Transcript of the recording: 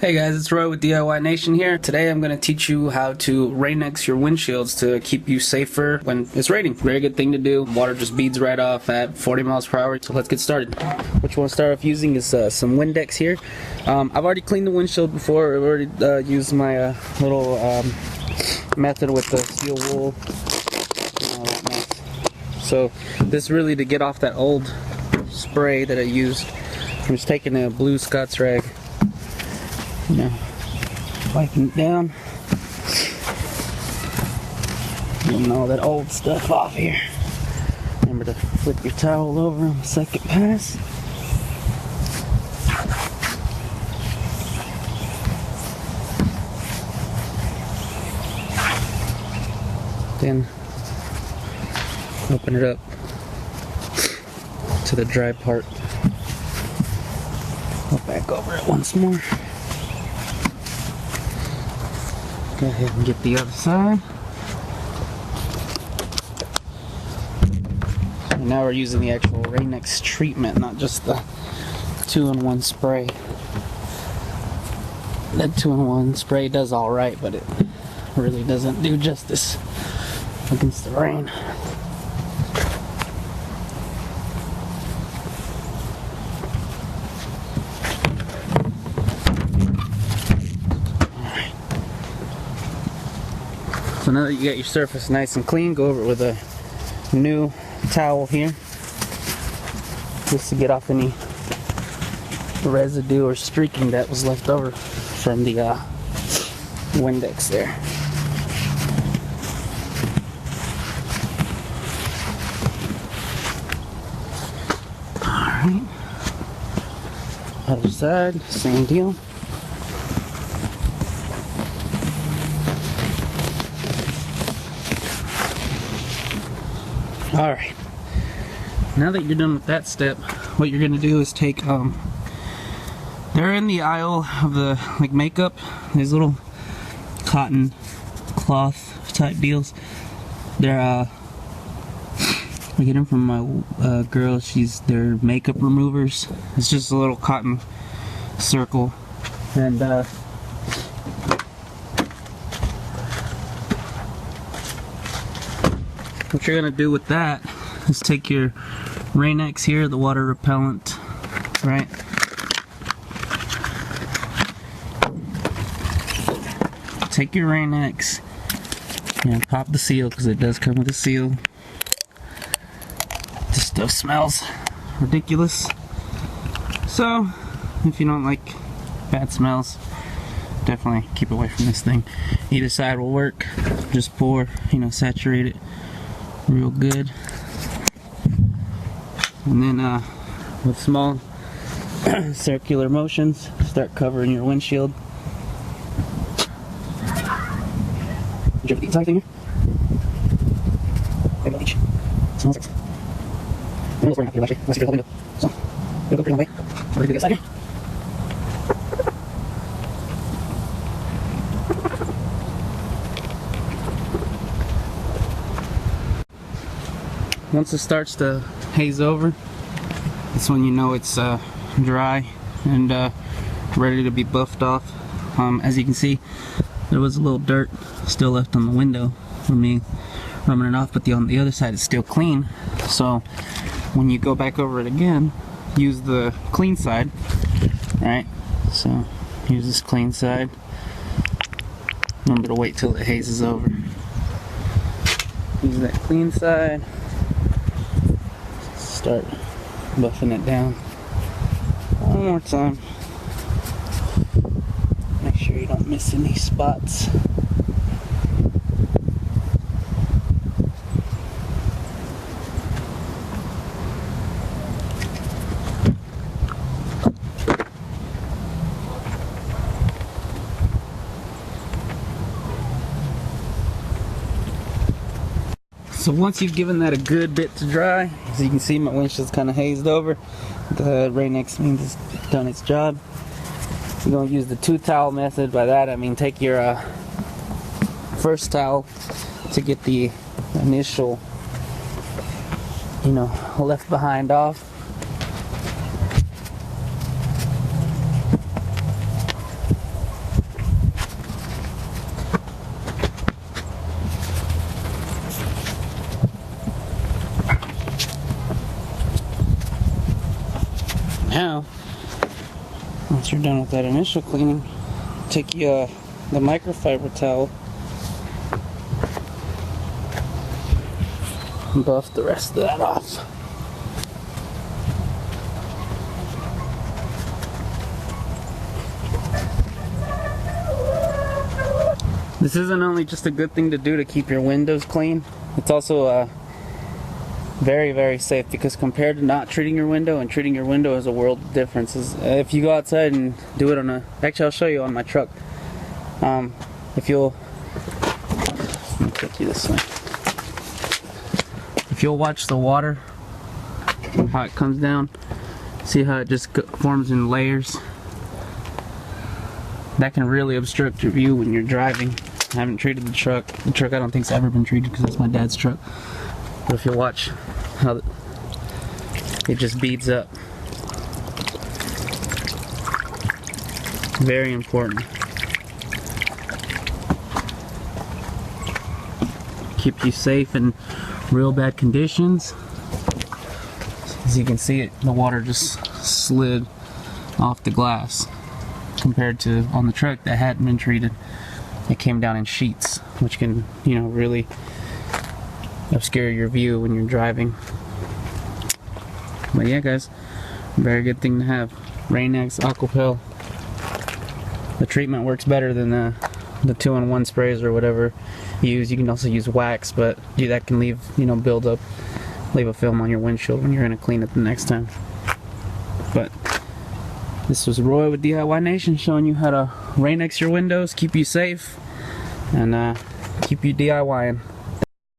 Hey guys, it's Roy with DIY Nation here. Today I'm going to teach you how to rain-X your windshields to keep you safer when it's raining. Very good thing to do. Water just beads right off at 40 miles per hour. So let's get started. What you want to start off using is some Windex here. I've already cleaned the windshield before. I've already used my little method with the steel wool and all that mess. So this is really to get off that old spray that I used. I'm just taking a blue Scott's rag. Now, wiping it down, getting all that old stuff off here. Remember to flip your towel over on the second pass. Then open it up to the dry part. Go back over it once more. Go ahead and get the other side. And now we're using the actual rain-X treatment, not just the 2-in-1 spray. That 2-in-1 spray does alright, but it really doesn't do justice against the rain. So now that you got your surface nice and clean, go over it with a new towel here, just to get off any residue or streaking that was left over from the Windex there. Alright, other side, same deal. Alright, now that you're done with that step, what you're going to do is take, they're in the aisle of the, like, makeup, these little cotton cloth type deals. They're, I get them from my girl, they're makeup removers. It's just a little cotton circle, and, what you're going to do with that is take your rain-X here, the water repellent, right? Take your rain-X and pop the seal, because it does come with a seal. This stuff smells ridiculous. So, if you don't like bad smells, definitely keep away from this thing. Either side will work. Just pour, saturate it real good, and then with small circular motions, start covering your windshield. Did you ever eat the thing here? Maybe I'll eat. Smells like. I'm not very happy actually. Unless you hold the window. So, it'll go pretty long way. We're gonna do this side here. Once it starts to haze over, that's when you know it's dry and ready to be buffed off. As you can see, there was a little dirt still left on the window from me rubbing it off, but on the other side it's still clean. So when you go back over it again, use the clean side, right? So use this clean side. Remember to wait till it hazes over. Use that clean side. Start buffing it down one more time. Make sure you don't miss any spots. So once you've given that a good bit to dry, as you can see my windshield's kind of hazed over. The rain-X means it's done its job. You're going to use the 2-towel method. By that I mean take your first towel to get the initial, left behind off. Once you're done with that initial cleaning, take the microfiber towel and buff the rest of that off. This isn't only just a good thing to do to keep your windows clean, it's also very, very safe, because compared to not treating your window and treating your window is a world of differences. If you go outside and do it on actually I'll show you on my truck. If you'll, let me take you this way. If you'll watch the water and how it comes down, see how it just forms in layers. That can really obstruct your view when you're driving. I haven't treated the truck. The truck I don't think's ever been treated because that's my dad's truck. But if you watch how it just beads up. Very important. Keep you safe in real bad conditions. As you can see, the water just slid off the glass. Compared to on the truck that hadn't been treated, it came down in sheets, which can, you know, really obscure your view when you're driving. But yeah, guys, very good thing to have. Rain-X Aquapel. The treatment works better than the 2-in-1 sprays or whatever you use. You can also use wax, but that can leave, you know, build up, leave a film on your windshield when you're gonna clean it the next time. But this was Roy with DIY Nation, showing you how to Rain-X your windows, keep you safe, and keep you DIYing.